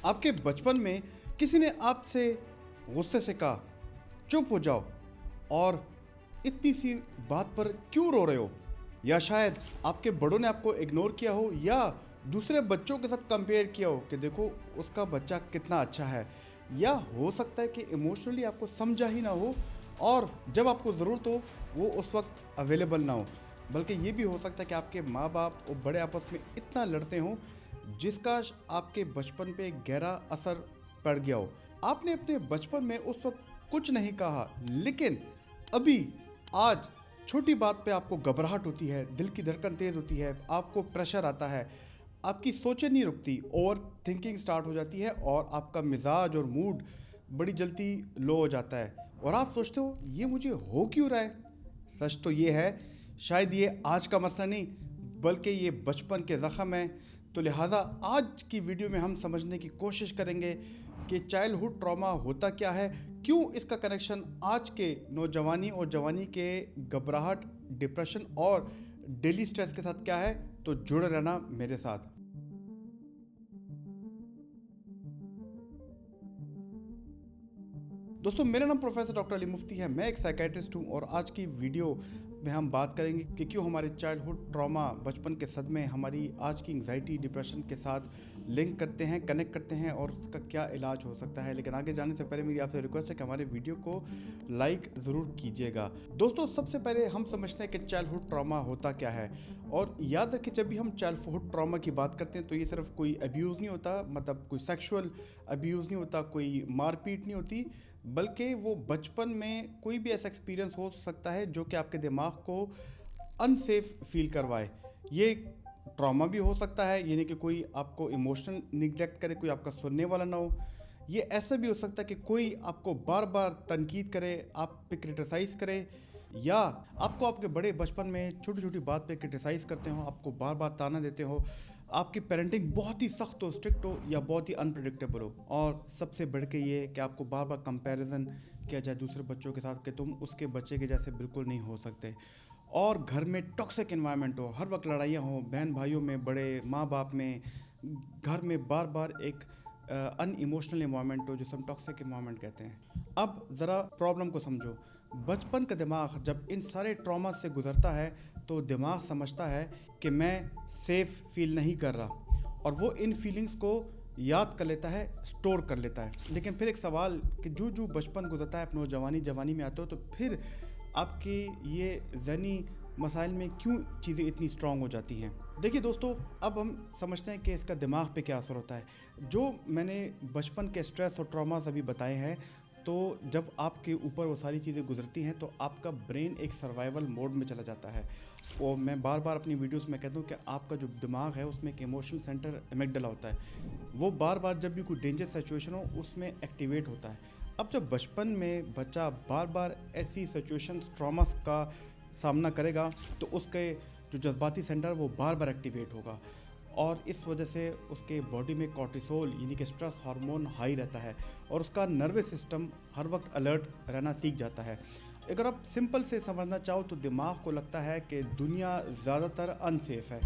آپ کے بچپن میں کسی نے آپ سے غصے سے کہا چپ ہو جاؤ اور اتنی سی بات پر کیوں رو رہے ہو، یا شاید آپ کے بڑوں نے آپ کو اگنور کیا ہو یا دوسرے بچوں کے ساتھ کمپیئر کیا ہو کہ دیکھو اس کا بچہ کتنا اچھا ہے، یا ہو سکتا ہے کہ ایموشنلی آپ کو سمجھا ہی نہ ہو اور جب آپ کو ضرورت ہو وہ اس وقت اویلیبل نہ ہو، بلکہ یہ بھی ہو سکتا ہے کہ آپ کے ماں باپ اور بڑے آپس میں اتنا لڑتے ہوں جس کا آپ کے بچپن پہ گہرا اثر پڑ گیا ہو۔ آپ نے اپنے بچپن میں اس وقت کچھ نہیں کہا، لیکن ابھی آج چھوٹی بات پہ آپ کو گھبراہٹ ہوتی ہے، دل کی دھڑکن تیز ہوتی ہے، آپ کو پریشر آتا ہے، آپ کی سوچیں نہیں رکتی، اوور تھنکنگ سٹارٹ ہو جاتی ہے اور آپ کا مزاج اور موڈ بڑی جلدی لو ہو جاتا ہے اور آپ سوچتے ہو یہ مجھے ہو کیوں رہا ہے۔ سچ تو یہ ہے شاید یہ آج کا مسئلہ نہیں بلکہ یہ بچپن کے زخم ہیں، تو لہٰذا آج کی ویڈیو میں ہم سمجھنے کی کوشش کریں گے کہ چائلڈہڈ ٹراما ہوتا کیا ہے، کیوں اس کا کنیکشن آج کے نوجوانی اور جوانی کے گھبراہٹ، ڈپریشن اور ڈیلی سٹریس کے ساتھ کیا ہے۔ تو جڑے رہنا میرے ساتھ۔ دوستو میرا نام پروفیسر ڈاکٹر علی مفتی ہے، میں ایک سائیکیٹرسٹ ہوں اور آج کی ویڈیو میں ہم بات کریں گے کہ کیوں ہمارے چائلڈہڈ ٹراما، بچپن کے صدمے ہماری آج کی انگزائٹی، ڈپریشن کے ساتھ لنک کرتے ہیں، کنیکٹ کرتے ہیں اور اس کا کیا علاج ہو سکتا ہے۔ لیکن آگے جانے سے پہلے میری آپ سے ریکویسٹ ہے کہ ہمارے ویڈیو کو لائک ضرور کیجیے گا۔ دوستو سب سے پہلے ہم سمجھتے ہیں کہ چائلڈہڈ ٹراما ہوتا کیا ہے، اور یاد رکھیں جب بھی ہم چائلڈہڈ ٹراما کی بات کرتے ہیں تو یہ صرف کوئی ابیوز نہیں ہوتا، مطلب کوئی سیکشول ابیوز نہیں ہوتا، کوئی مار پیٹ نہیں ہوتی، بلکہ وہ بچپن میں کوئی بھی ایسا ایکسپیرینس ہو سکتا ہے جو کہ آپ کے دماغ کو انسیف فیل کروائے۔ یہ ٹراما بھی ہو سکتا ہے، یعنی کہ کوئی آپ کو ایموشنل نگلیکٹ کرے، کوئی آپ کا سننے والا نہ ہو۔ یہ ایسا بھی ہو سکتا ہے کہ کوئی آپ کو بار بار تنقید کرے، آپ پہ کرٹیسائز کرے، یا آپ کو آپ کے بڑے بچپن میں چھوٹی چھوٹی بات پہ کرٹیسائز کرتے ہوں، آپ کو بار بار تانا دیتے ہو، آپ کی پیرنٹنگ بہت ہی سخت ہو، اسٹرکٹ ہو یا بہت ہی انپریڈکٹیبل ہو، اور سب سے بڑھ کے یہ کہ آپ کو بار بار کمپیریزن کیا جائے دوسرے بچوں کے ساتھ کہ تم اس کے بچے کے جیسے بالکل نہیں ہو سکتے، اور گھر میں ٹاکسک انوائرمنٹ ہو، ہر وقت لڑائیاں ہوں، بہن بھائیوں میں، بڑے ماں باپ میں، گھر میں بار بار ایک ان ایموشنل انوائرمنٹ ہو جسے ہم ٹاکسک انوائرمنٹ کہتے ہیں۔ اب ذرا پرابلم کو سمجھو، بچپن کا دماغ جب ان سارے ٹراما سے گزرتا ہے تو دماغ سمجھتا ہے کہ میں سیف فیل نہیں کر رہا، اور وہ ان فیلنگز کو یاد کر لیتا ہے، سٹور کر لیتا ہے۔ لیکن پھر ایک سوال کہ جو بچپن گزرتا ہے، آپ نوجوانی جوانی میں آتے ہو، تو پھر آپ کی یہ ذہنی مسائل میں کیوں چیزیں اتنی اسٹرانگ ہو جاتی ہیں؟ دیکھیے دوستو، اب ہم سمجھتے ہیں کہ اس کا دماغ پہ کیا اثر ہوتا ہے۔ جو میں نے بچپن کے سٹریس اور ٹراماز ابھی بتائے ہیں، تو جب آپ کے اوپر وہ ساری چیزیں گزرتی ہیں تو آپ کا برین ایک سروائیول موڈ میں چلا جاتا ہے، اور میں بار بار اپنی ویڈیوز میں کہتا ہوں کہ آپ کا جو دماغ ہے اس میں ایک ایموشن سینٹر امیگڈلا ہوتا ہے، وہ بار بار جب بھی کوئی ڈینجر سچویشن ہو اس میں ایکٹیویٹ ہوتا ہے۔ اب جب بچپن میں بچہ بار بار ایسی سچویشنز، ٹراماز کا سامنا کرے گا تو اس کے جو جذباتی سینٹر وہ بار بار ایکٹیویٹ ہوگا، اور اس وجہ سے اس کے باڈی میں کورٹیسول یعنی کہ اسٹریس ہارمون ہائی رہتا ہے، اور اس کا نروس سسٹم ہر وقت الرٹ رہنا سیکھ جاتا ہے۔ اگر آپ سمپل سے سمجھنا چاہو تو دماغ کو لگتا ہے کہ دنیا زیادہ تر انسیف ہے۔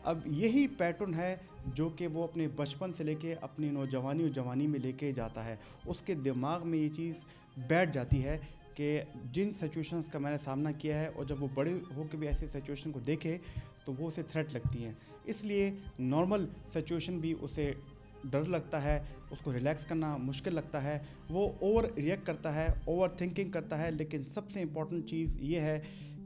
اب یہی پیٹرن ہے جو کہ وہ اپنے بچپن سے لے کے اپنی نوجوانی اور جوانی میں لے کے جاتا ہے، اس کے دماغ میں یہ چیز بیٹھ جاتی ہے کہ جن سچویشنز کا میں نے سامنا کیا ہے، اور جب وہ بڑے ہو کے بھی ایسی سچویشن کو دیکھے تو وہ اسے تھریٹ لگتی ہیں، اس لیے نارمل سچویشن بھی اسے ڈر لگتا ہے، اس کو ریلیکس کرنا مشکل لگتا ہے، وہ اوور ریئیکٹ کرتا ہے، اوور تھنکنگ کرتا ہے۔ لیکن سب سے امپورٹنٹ چیز یہ ہے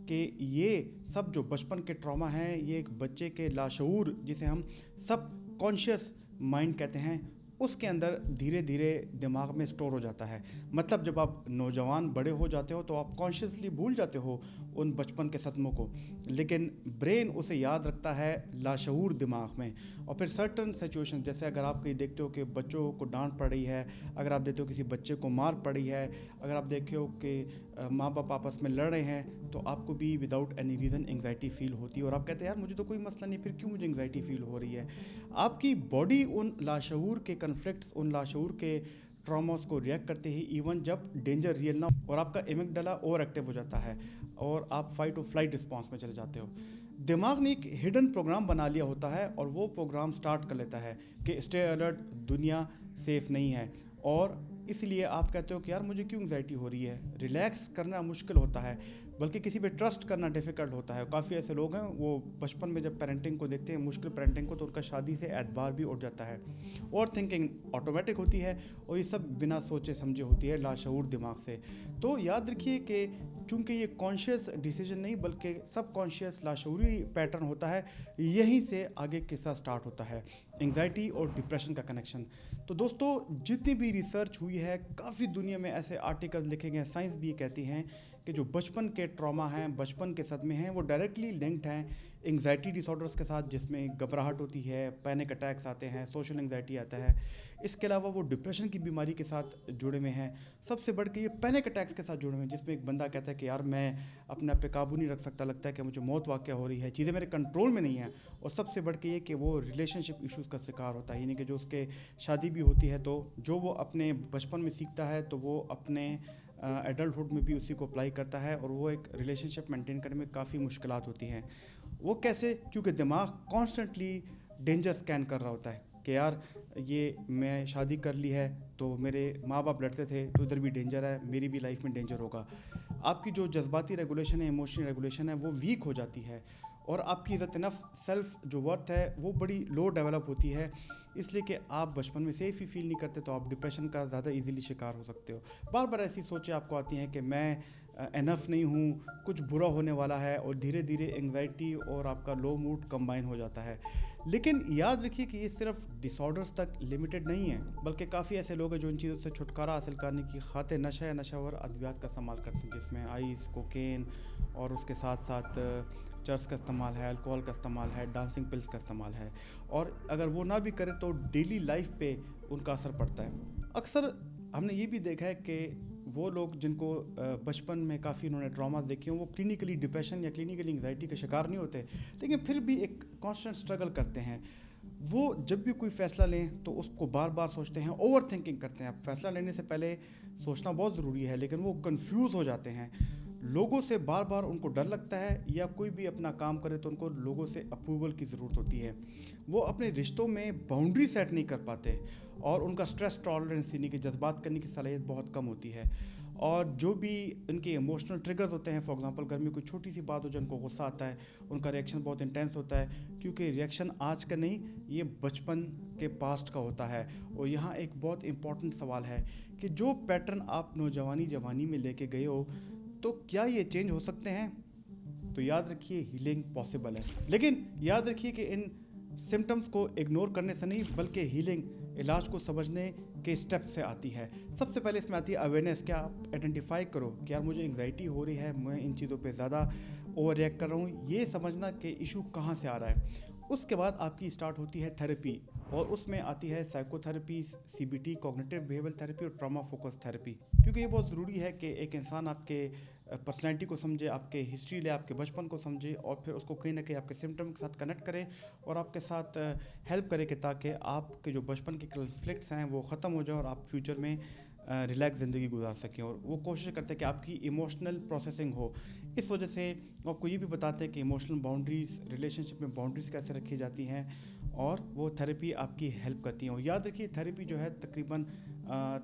کہ یہ سب جو بچپن کے ٹراما ہیں، یہ ایک بچے کے لاشعور، جسے ہم سب کانشیس مائنڈ کہتے ہیں، اس کے اندر دھیرے دھیرے دماغ میں سٹور ہو جاتا ہے۔ مطلب جب آپ نوجوان بڑے ہو جاتے ہو تو آپ کانشیسلی بھول جاتے ہو ان بچپن کے صدموں کو، لیکن برین اسے یاد رکھتا ہے لاشعور دماغ میں، اور پھر سرٹن سچویشن، جیسے اگر آپ کہیں دیکھتے ہو کہ بچوں کو ڈانٹ پڑ رہی ہے، اگر آپ دیکھتے ہو کسی بچے کو مار پڑی ہے، اگر آپ دیکھتے ہو کہ ماں باپ آپس میں لڑ رہے ہیں، تو آپ کو بھی وداؤٹ اینی ریزن انگزائٹی فیل ہوتی ہے، اور آپ کہتے ہیں یار مجھے تو کوئی مسئلہ نہیں، پھر کیوں مجھے انگزائٹی فیل ہو رہی ہے؟ آپ کی باڈی ان لاشعور کے کنفلکٹس، ان لاشعور کے ٹراماز کو ریئیکٹ کرتے ہی، ایون جب ڈینجر ریئل نہ ہو، اور آپ کا ایمگڈلا اوور ایکٹیو ہو جاتا ہے اور آپ فائٹ اور فلائٹ رسپانس میں چلے جاتے ہو۔ دماغ نے ایک ہڈن پروگرام بنا لیا ہوتا ہے، اور وہ پروگرام سٹارٹ کر لیتا ہے کہ اسٹے الرٹ، دنیا सेफ़ नहीं है, और इसलिए आप कहते हो कि यार मुझे क्यों एंग्जाइटी हो रही है। रिलैक्स करना मुश्किल होता है, बल्कि किसी पे ट्रस्ट करना डिफ़िकल्ट होता है। काफ़ी ऐसे लोग हैं, वो बचपन में जब पेरेंटिंग को देखते हैं, मुश्किल पेरेंटिंग को, तो उनका शादी से एतबार भी उठ जाता है। और थिंकिंग ऑटोमेटिक होती है, और ये सब बिना सोचे समझे होती है, लाशऊर दिमाग से। तो याद रखिए कि चूँकि ये कॉन्शियस डिसीजन नहीं बल्कि सब कॉन्शियस लाशऊरी पैटर्न होता है, यहीं से आगे किस्सा स्टार्ट होता है, एंग्जाइटी और डिप्रेशन का कनेक्शन। तो दोस्तों, जितनी भी रिसर्च हुई है, काफ़ी दुनिया में ऐसे आर्टिकल्स लिखे गए हैं, साइंस भी ये कहती हैं कि जो बचपन के ट्रॉमा हैं, बचपन के सदमे हैं, वो डायरेक्टली लिंक्ड हैं एंग्जाइटी डिसऑर्डर्स के साथ, जिसमें घबराहट होती है, पैनिक अटैक्स आते हैं, सोशल एंग्जाइटी आता है। इसके अलावा वो डिप्रेशन की बीमारी के साथ जुड़े हुए हैं। सबसे बढ़ के ये पैनिक अटैक्स के साथ जुड़े हुए हैं, जिसमें एक बंदा कहता है कि यार मैं अपने आप पे काबू नहीं रख सकता, लगता है कि मुझे मौत वाक़या हो रही है, चीज़ें मेरे कंट्रोल में नहीं हैं। और सबसे बढ़ के ये कि वो रिलेशनशिप इश्यूज़ का शिकार होता है, यानी कि जो उसके शादी भी होती है, तो जो वो अपने बचपन में सीखता है, तो वो अपने एडल्टहुड में भी उसी को अप्लाई करता है, और वो एक रिलेशनशिप मेंटेन करने में काफ़ी मुश्किलात होती हैं। वो कैसे? क्योंकि दिमाग कॉन्स्टेंटली डेंजर स्कैन कर रहा होता है कि यार ये मैं शादी कर ली है, तो मेरे माँ बाप लड़ते थे, तो इधर भी डेंजर है, मेरी भी लाइफ में डेंजर होगा। आपकी जो जज्बाती रेगुलेशन है, इमोशनल रेगुलेशन है, वो वीक हो जाती है, और आपकी इज़्ज़त नफ्स, सेल्फ जो वर्थ है, वो बड़ी लो डेवलप होती है। इसलिए कि आप बचपन में सेफ ही फील नहीं करते, तो आप डिप्रेशन का ज़्यादा इजीली शिकार हो सकते हो। बार बार ऐसी सोचें आपको आती हैं कि मैं एनफ नहीं हूँ, कुछ बुरा होने वाला है, और धीरे धीरे एंग्जाइटी और आपका लो मूड कंबाइन हो जाता है। लेकिन याद रखिए कि ये सिर्फ डिसऑर्डर्स तक लिमिटेड नहीं है, बल्कि काफ़ी ऐसे लोग हैं जो इन चीज़ों से छुटकारा हासिल करने की खातिर नशा या नशावर अद्वियात का इस्तेमाल करते हैं, जिसमें आइस, कोकेन, और उसके साथ साथ चर्स का इस्तेमाल है, अल्कोहल का इस्तेमाल है, डांसिंग पिल्स का इस्तेमाल है। और अगर वो ना भी करें तो डेली लाइफ पे उनका असर पड़ता है। अक्सर हमने ये भी देखा है कि वो लोग जिनको बचपन में काफ़ी उन्होंने ट्रॉमास देखे हों, वो क्लिनिकली डिप्रेशन या क्लिनिकली एंग्जाइटी के शिकार नहीं होते, लेकिन फिर भी एक कांस्टेंट स्ट्रगल करते हैं। वो जब भी कोई फ़ैसला लें तो उसको बार बार सोचते हैं, ओवर थिंकिंग करते हैं। अब फ़ैसला लेने से पहले सोचना बहुत ज़रूरी है, लेकिन वो कंफ्यूज हो जाते हैं। लोगों से बार बार उनको डर लगता है, या कोई भी अपना काम करे तो उनको लोगों से अप्रूवल की ज़रूरत होती है। वो अपने रिश्तों में बाउंड्री सेट नहीं कर पाते, और उनका स्ट्रेस टॉलरेंस, यानी कि जज्बात करने की सलाहियत बहुत कम होती है। और जो भी उनके इमोशनल ट्रिगर्स होते हैं, फॉर एग्जांपल घर में कोई छोटी सी बात हो जो उनको गुस्सा आता है, उनका रिएक्शन बहुत इंटेंस होता है, क्योंकि रिएक्शन आज का नहीं, ये बचपन के पास्ट का होता है। और यहाँ एक बहुत इंपॉर्टेंट सवाल है कि जो पैटर्न आप जवानी में लेके गए हो, तो क्या ये चेंज हो सकते हैं? तो याद रखिए, हीलिंग पॉसिबल है। लेकिन याद रखिए कि इन सिम्टम्स को इग्नोर करने से नहीं, बल्कि हीलिंग, इलाज को समझने के स्टेप से आती है। सबसे पहले इसमें आती है अवेयरनेस। क्या आप आइडेंटिफाई करो कि यार मुझे एंग्जाइटी हो रही है, मैं इन चीज़ों पे ज़्यादा ओवर रिएक्ट कर रहा हूँ, ये समझना कि इशू कहाँ से आ रहा है। उसके बाद आपकी स्टार्ट होती है थेरेपी, और उसमें आती है psychotherapy, CBT, cognitive behavioural therapy, और ट्रॉमा फोकस थेरेपी। क्योंकि ये बहुत ज़रूरी है कि एक इंसान आपके पर्सनैलिटी को समझे, आपके हिस्ट्री ले, आपके बचपन को समझे, और फिर उसको कहीं ना कहीं आपके सिम्टम के साथ कनेक्ट करे, और आपके साथ हेल्प करे कि ताकि आपके जो बचपन के कन्फ्लिक्ट्स हैं वो ख़त्म हो जाए, और आप फ्यूचर में रिलैक्स ज़िंदगी गुजार सकें। और वो कोशिश करते हैं कि आपकी इमोशनल प्रोसेसिंग हो। इस वजह से आपको ये भी बताते हैं कि इमोशनल बाउंड्रीज़, रिलेशनशिप में बाउंड्रीज़ कैसे रखी जाती हैं, और वो थेरेपी आपकी हेल्प करती हैं। और याद रखिए, थेरेपी जो है तकरीबन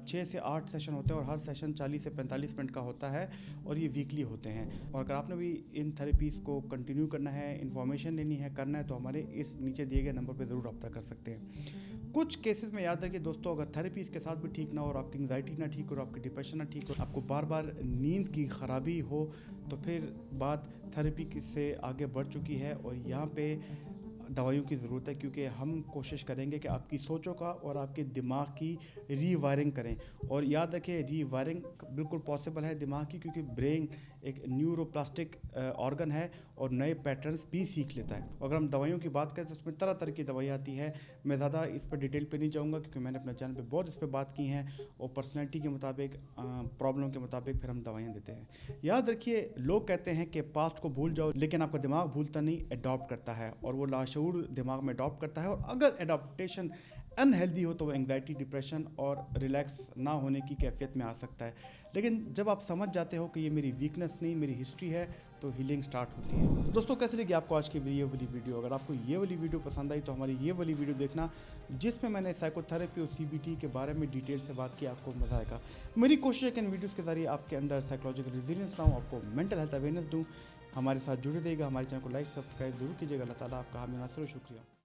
6 से 8 सेशन होते हैं, और हर सेशन 40 से 45 मिनट का होता है, और ये वीकली होते हैं। और अगर आपने भी इन थेरेपीज़ को कंटिन्यू करना है, इन्फॉर्मेशन लेनी है, करना है, तो हमारे इस नीचे दिए गए नंबर पर ज़रूर रब्ता कर सकते हैं। कुछ केसेस में याद रखिए दोस्तों, अगर थेरेपी इसके साथ भी ठीक ना हो, और आपकी एंग्जाइटी ना ठीक हो, और आपकी डिप्रेशन ना ठीक हो, आपको बार बार नींद की ख़राबी हो, तो फिर बात थेरेपी से आगे बढ़ चुकी है, और यहाँ पे दवाइयों की ज़रूरत है। क्योंकि हम कोशिश करेंगे कि आपकी सोचों का और आपके दिमाग की रीवायरिंग करें। और याद रखें, रीवायरिंग बिल्कुल पॉसिबल है दिमाग की, क्योंकि ब्रेन एक न्यूरोप्लास्टिक ऑर्गन है, और नए पैटर्न्स भी सीख लेता है। अगर हम दवाइयों की बात करें तो उसमें तरह तरह की दवाइयाँ आती हैं। मैं ज़्यादा इस पर डिटेल पे नहीं जाऊँगा, क्योंकि मैंने अपने चैनल पे बहुत इस पर बात की हैं, और पर्सनैलिटी के मुताबिक, प्रॉब्लम के मुताबिक फिर हम दवाइयाँ देते हैं। याद रखिए, लोग कहते हैं कि पास्ट को भूल जाओ, लेकिन आपका दिमाग भूलता नहीं, अडॉप्ट करता है, और वो लाशऊर दिमाग में अडॉप्ट करता है। और अगर अडॉप्टेशन अनहेल्दी हो तो वो एंग्जाइटी, डिप्रेशन और रिलैक्स ना होने की कैफियत में आ सकता है। लेकिन जब आप समझ जाते हो कि ये मेरी वीकनेस नहीं, मेरी हिस्ट्री है, तो हीलिंग स्टार्ट होती है। तो दोस्तों, कैसे लगी आपको आज की ये वाली वीडियो? अगर आपको ये वाली वीडियो पसंद आई तो हमारी ये वाली वीडियो देखना, जिसमें मैंने साइकोथेरेपी और CBT के बारे में डिटेल से बात की, आपको मज़ा आएगा। मेरी कोशिश है कि इन वीडियोज़ के ज़रिए आपके अंदर साइकोलॉजिकल रेजिलियंस लाऊं, आपको मेंटल हेल्थ अवेयरनेस दूँ। हमारे साथ जुड़े रहिएगा, हमारे चैनल को लाइक सब्सक्राइब जरूर कीजिएगा। अल्लाह ताला आपका हामी नासिर, शुक्रिया।